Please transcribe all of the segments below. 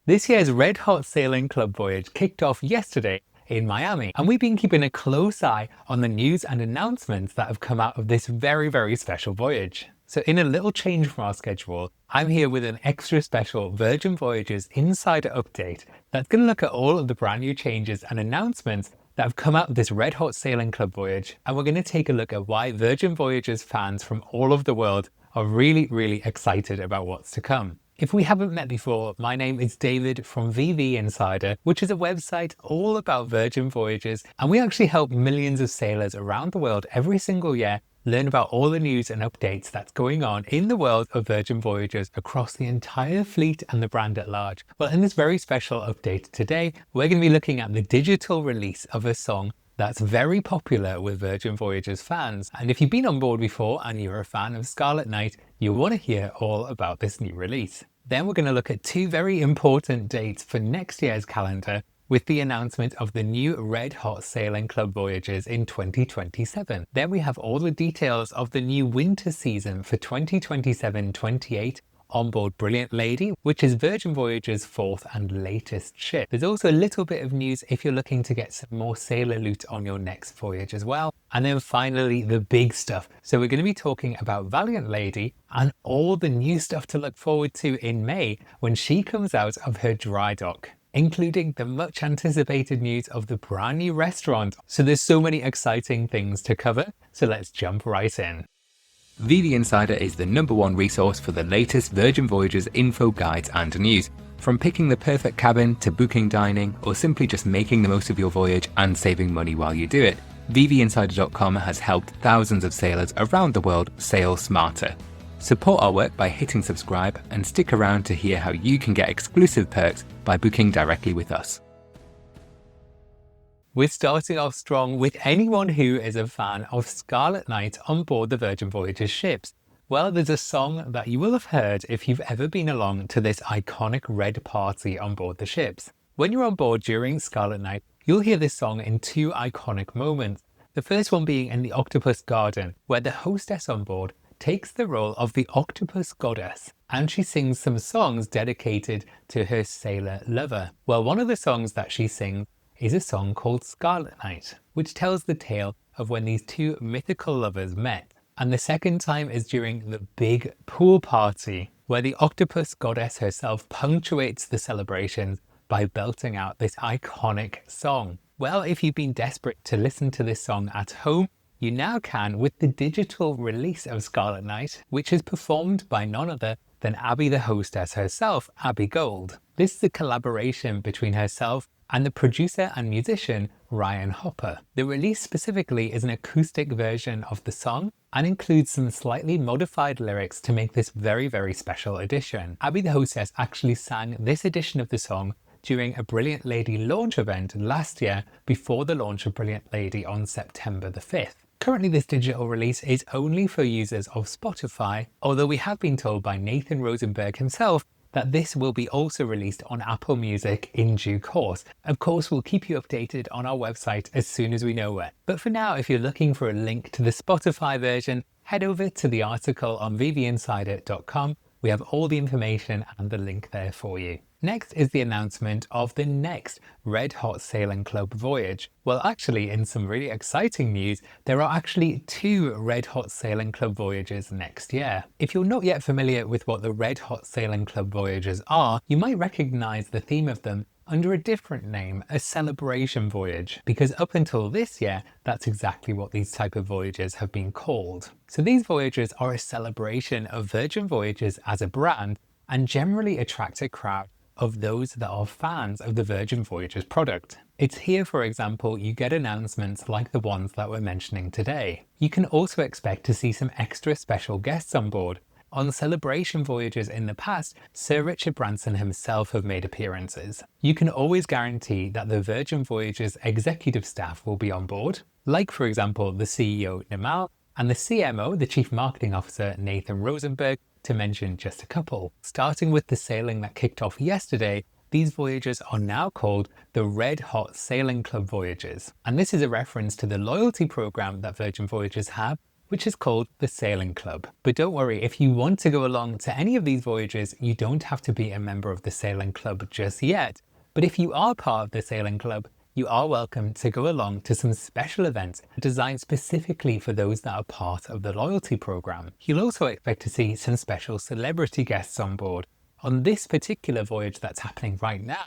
This year's Red Hot Sailing Club Voyage kicked off yesterday in Miami, and we've been keeping a close eye on the news and announcements that have come out of this very special voyage. So in a little change from our schedule, I'm here with an extra special Virgin Voyages insider update that's going to look at all of the brand new changes and announcements that have come out of this Red Hot Sailing Club voyage, and we're going to take a look at why Virgin Voyages fans from all over the world are really excited about what's to come. If we haven't met before, my name is David from VV Insider, which is a website all about Virgin Voyages, and we actually help millions of sailors around the world every single year learn about all the news and updates that's going on in the world of Virgin Voyages across the entire fleet and the brand at large. Well, in this very special update today, we're going to be looking at the digital release of a song that's very popular with Virgin Voyages fans. And if you've been on board before and you're a fan of Scarlet Night, you'll want to hear all about this new release. Then we're going to look at two very important dates for next year's calendar with the announcement of the new Red Hot Sailing Club Voyages in 2027. Then we have all the details of the new winter season for 2027-28 on board Brilliant Lady, which is Virgin Voyages' fourth and latest ship. There's also a little bit of news if you're looking to get some more sailor loot on your next voyage as well. And then finally, the big stuff. So we're going to be talking about Valiant Lady and all the new stuff to look forward to in May when she comes out of her dry dock, including the much anticipated news of the brand new restaurant. So there's so many exciting things to cover. So let's jump right in. VV Insider is the #1 resource for the latest Virgin Voyages info, guides and news. From picking the perfect cabin to booking dining, or simply just making the most of your voyage and saving money while you do it, VVinsider.com has helped thousands of sailors around the world sail smarter. Support our work by hitting subscribe and stick around to hear how you can get exclusive perks by booking directly with us. We're starting off strong with anyone who is a fan of Scarlet Night on board the Virgin Voyages ships. Well, there's a song that you will have heard if you've ever been along to this iconic red party on board the ships. When you're on board during Scarlet Night, you'll hear this song in two iconic moments. The first one being in the Octopus Garden, where the hostess on board takes the role of the octopus goddess, and she sings some songs dedicated to her sailor lover. Well, one of the songs that she sings is a song called Scarlet Night, which tells the tale of when these two mythical lovers met. And the second time is during the big pool party, where the octopus goddess herself punctuates the celebrations by belting out this iconic song. Well, if you've been desperate to listen to this song at home, you now can with the digital release of Scarlet Night, which is performed by none other than Abby the hostess herself, Abby Gold. This is a collaboration between herself and the producer and musician Ryan Hopper. The release specifically is an acoustic version of the song and includes some slightly modified lyrics to make this very special edition. Abby the hostess actually sang this edition of the song during a Brilliant Lady launch event last year before the launch of Brilliant Lady on September the 5th. Currently, this digital release is only for users of Spotify, although we have been told by Nathan Rosenberg himself that this will be also released on Apple Music in due course. Of course, we'll keep you updated on our website as soon as we know where. But for now, if you're looking for a link to the Spotify version, head over to the article on VVinsider.com. We have all the information and the link there for you. Next is the announcement of the next Red Hot Sailing Club voyage. Well, actually, in some really exciting news, there are actually two Red Hot Sailing Club voyages next year. If you're not yet familiar with what the Red Hot Sailing Club voyages are, you might recognize the theme of them under a different name, a celebration voyage, because up until this year, that's exactly what these type of voyages have been called. So these voyages are a celebration of Virgin Voyages as a brand and generally attract a crowd of those that are fans of the Virgin Voyages product. It's here, for example, you get announcements like the ones that we're mentioning today. You can also expect to see some extra special guests on board. On celebration voyages in the past, Sir Richard Branson himself have made appearances. You can always guarantee that the Virgin Voyages executive staff will be on board, like for example the CEO Namal and the CMO, the Chief Marketing Officer Nathan Rosenberg, to mention just a couple. Starting with the sailing that kicked off yesterday, these voyages are now called the Red Hot Sailing Club Voyages. And this is a reference to the loyalty program that Virgin Voyages have, which is called the Sailing Club. But don't worry, if you want to go along to any of these voyages, you don't have to be a member of the Sailing Club just yet. But if you are part of the Sailing Club, you are welcome to go along to some special events designed specifically for those that are part of the loyalty program. You'll also expect to see some special celebrity guests on board. On this particular voyage that's happening right now,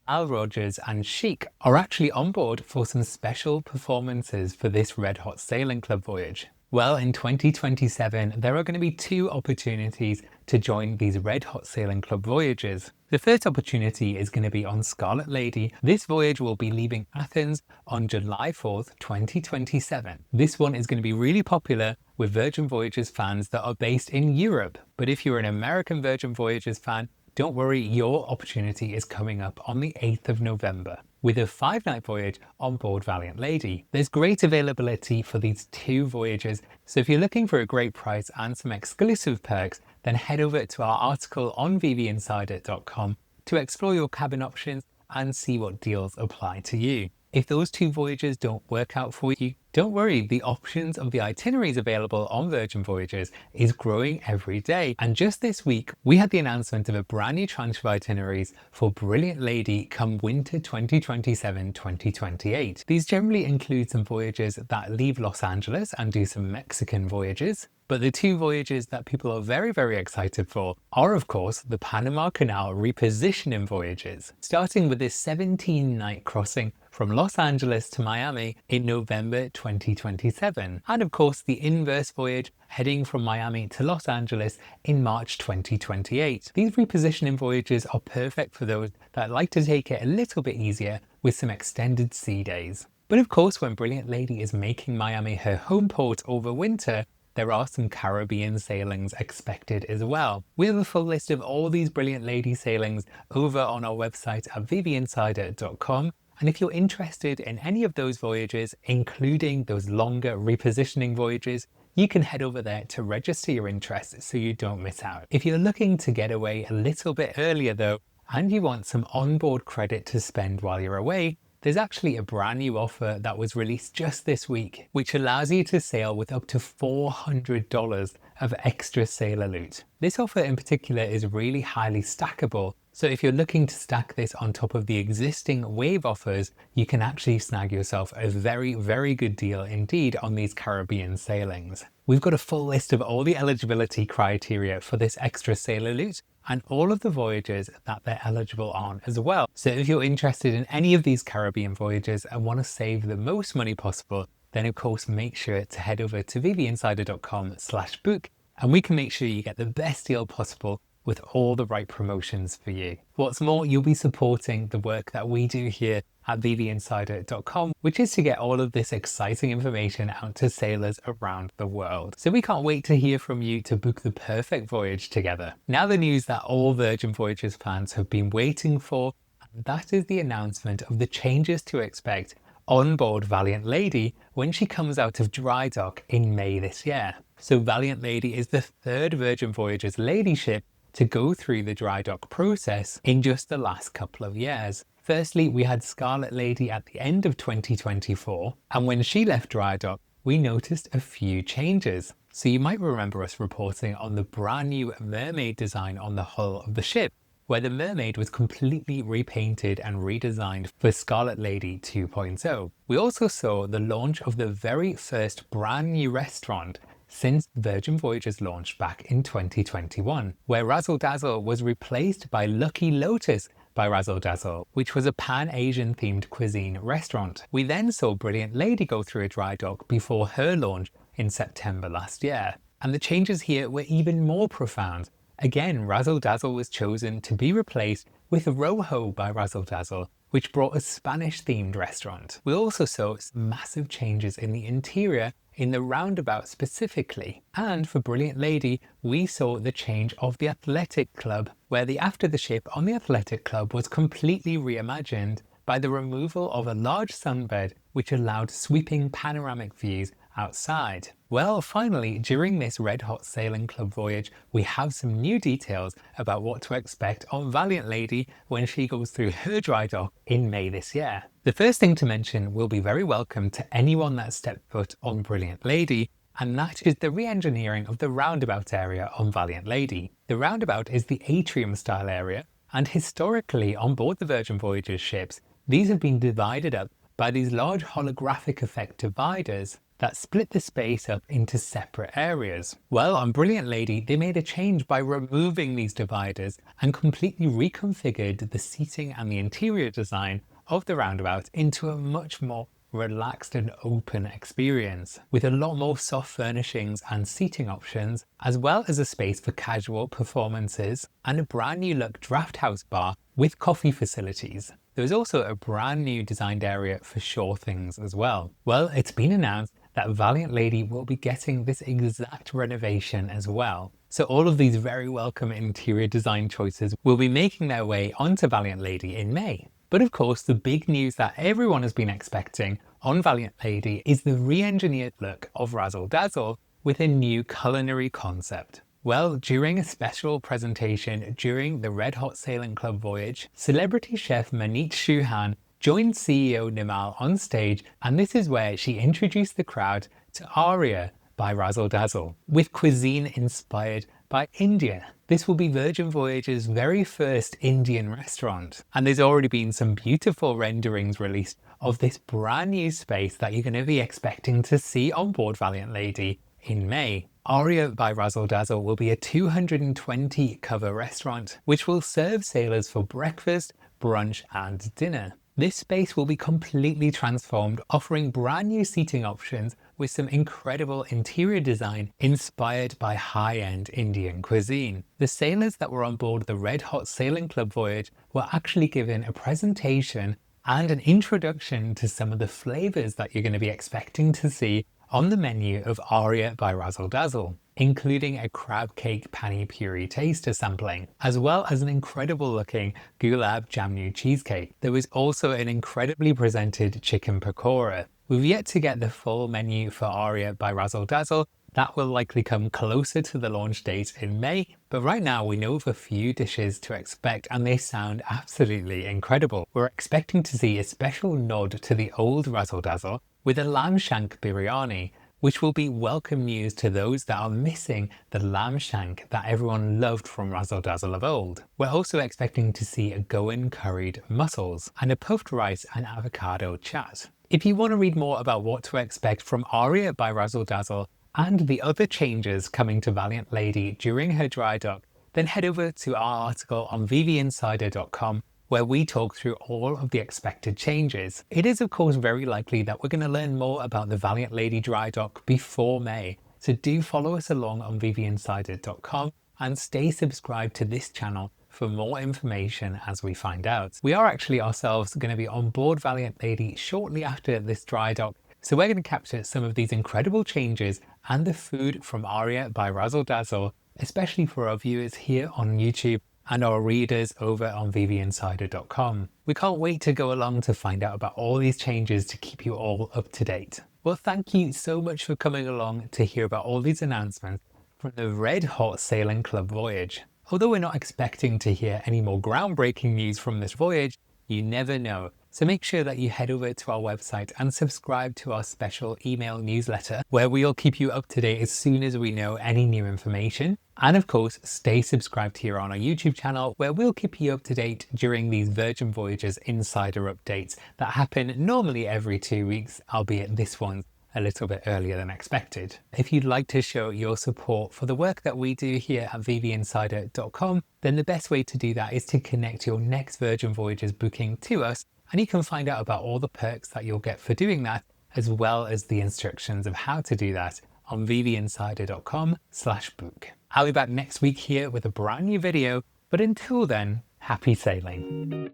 Al Rogers and Chic are actually on board for some special performances for this Red Hot Sailing Club voyage. Well, in 2027, there are going to be 2 opportunities to join these Red Hot Sailing Club voyages. The first opportunity is going to be on Scarlet Lady. This voyage will be leaving Athens on July 4th, 2027. This one is going to be really popular with Virgin Voyages fans that are based in Europe. But if you're an American Virgin Voyages fan, don't worry, your opportunity is coming up on the 8th of November with a 5-night voyage on board Valiant Lady. There's great availability for these 2 voyages, so if you're looking for a great price and some exclusive perks, then head over to our article on vvinsider.com to explore your cabin options and see what deals apply to you. If those 2 voyages don't work out for you, don't worry, the options of the itineraries available on Virgin Voyages is growing every day. And just this week, we had the announcement of a brand new tranche of itineraries for Brilliant Lady come winter 2027-2028. These generally include some voyages that leave Los Angeles and do some Mexican voyages. But the 2 voyages that people are very, very excited for are, of course, the Panama Canal repositioning voyages, starting with this 17-night crossing from Los Angeles to Miami in November 2027, and of course the inverse voyage heading from Miami to Los Angeles in March 2028. These repositioning voyages are perfect for those that like to take it a little bit easier with some extended sea days. But of course, when Brilliant Lady is making Miami her home port over winter, there are some Caribbean sailings expected as well. We have a full list of all these Brilliant Lady sailings over on our website at vvinsider.com. And if you're interested in any of those voyages, including those longer repositioning voyages, you can head over there to register your interest so you don't miss out. If you're looking to get away a little bit earlier though, and you want some onboard credit to spend while you're away, there's actually a brand new offer that was released just this week, which allows you to sail with up to $400 of extra sailor loot. This offer in particular is really highly stackable. So if you're looking to stack this on top of the existing wave offers, you can actually snag yourself a very, very good deal indeed on these Caribbean sailings. We've got a full list of all the eligibility criteria for this extra sailor loot and all of the voyages that they're eligible on as well. So if you're interested in any of these Caribbean voyages and want to save the most money possible, then of course make sure to head over to vvinsider.com/book and we can make sure you get the best deal possible with all the right promotions for you. What's more, you'll be supporting the work that we do here at vvinsider.com, which is to get all of this exciting information out to sailors around the world. So we can't wait to hear from you to book the perfect voyage together. Now the news that all Virgin Voyages fans have been waiting for, and that is the announcement of the changes to expect on board Valiant Lady when she comes out of dry dock in May this year. So Valiant Lady is the 3rd Virgin Voyages lady ship to go through the dry dock process in just the last couple of years. Firstly, we had Scarlet Lady at the end of 2024, and when she left dry dock, we noticed a few changes. So you might remember us reporting on the brand new mermaid design on the hull of the ship, where the mermaid was completely repainted and redesigned for Scarlet Lady 2.0. We also saw the launch of the very first brand new restaurant since Virgin Voyages launched back in 2021, where Razzle Dazzle was replaced by Lucky Lotus by Razzle Dazzle, which was a Pan-Asian themed cuisine restaurant. We then saw Brilliant Lady go through a dry dock before her launch in September last year. And the changes here were even more profound. Again, Razzle Dazzle was chosen to be replaced with Rojo by Razzle Dazzle, which brought a Spanish-themed restaurant. We also saw some massive changes in the interior in the Roundabout specifically. And for Brilliant Lady, we saw the change of the Athletic Club, where the after the ship on the Athletic Club was completely reimagined by the removal of a large sunbed which allowed sweeping panoramic views outside. Well, finally, during this Red Hot Sailing Club voyage, we have some new details about what to expect on Valiant Lady when she goes through her dry dock in May this year. The first thing to mention will be very welcome to anyone that stepped foot on Brilliant Lady, and that is the re-engineering of the Roundabout area on Valiant Lady. The Roundabout is the atrium style area, and historically on board the Virgin Voyages ships, these have been divided up by these large holographic effect dividers that split the space up into separate areas. Well, on Brilliant Lady, they made a change by removing these dividers and completely reconfigured the seating and the interior design of the Roundabout into a much more relaxed and open experience, with a lot more soft furnishings and seating options, as well as a space for casual performances and a brand new look draft house bar with coffee facilities. There is also a brand new designed area for shore things as well. Well, it's been announced that Valiant Lady will be getting this exact renovation as well. So all of these very welcome interior design choices will be making their way onto Valiant Lady in May. But of course, the big news that everyone has been expecting on Valiant Lady is the re-engineered look of Razzle Dazzle with a new culinary concept. Well, during a special presentation during the Red Hot Sailing Club voyage, celebrity chef Maneet Chauhan joined CEO Nimal on stage, and this is where she introduced the crowd to Aria by Razzle Dazzle, with cuisine inspired by India. This will be Virgin Voyages' very first Indian restaurant, and there's already been some beautiful renderings released of this brand new space that you're going to be expecting to see on board Valiant Lady in May. Aria by Razzle Dazzle will be a 220 cover restaurant, which will serve sailors for breakfast, brunch and dinner. This space will be completely transformed, offering brand new seating options with some incredible interior design inspired by high-end Indian cuisine. The sailors that were on board the Red Hot Sailing Club voyage were actually given a presentation and an introduction to some of the flavors that you're going to be expecting to see on the menu of Aria by Razzle Dazzle, including a crab cake pani puri taster sampling, as well as an incredible looking gulab jamnu cheesecake. There was also an incredibly presented chicken pakora. We've yet to get the full menu for Aria by Razzle Dazzle. That will likely come closer to the launch date in May, but right now we know of a few dishes to expect and they sound absolutely incredible. We're expecting to see a special nod to the old Razzle Dazzle with a lamb shank biryani, which will be welcome news to those that are missing the lamb shank that everyone loved from Razzle Dazzle of old. We're also expecting to see a Goan curried mussels and a puffed rice and avocado chat. If you want to read more about what to expect from Aria by Razzle Dazzle and the other changes coming to Valiant Lady during her dry dock, then head over to our article on vvinsider.com, where we talk through all of the expected changes. It is of course very likely that we're going to learn more about the Valiant Lady dry dock before May, so do follow us along on vvinsider.com and stay subscribed to this channel for more information as we find out. We are actually ourselves going to be on board Valiant Lady shortly after this dry dock, so we're going to capture some of these incredible changes and the food from Aria by Razzle Dazzle, especially for our viewers here on YouTube and our readers over on vvinsider.com. We can't wait to go along to find out about all these changes to keep you all up to date. Well, thank you so much for coming along to hear about all these announcements from the Red Hot Sailing Club voyage. Although we're not expecting to hear any more groundbreaking news from this voyage, you never know. So make sure that you head over to our website and subscribe to our special email newsletter, where we'll keep you up to date as soon as we know any new information. And of course, stay subscribed here on our YouTube channel, where we'll keep you up to date during these Virgin Voyages insider updates that happen normally every 2 weeks, albeit this one's a little bit earlier than expected. If you'd like to show your support for the work that we do here at vvinsider.com, then the best way to do that is to connect your next Virgin Voyages booking to us, and you can find out about all the perks that you'll get for doing that, as well as the instructions of how to do that on vvinsider.com/book. I'll be back next week here with a brand new video, but until then, happy sailing.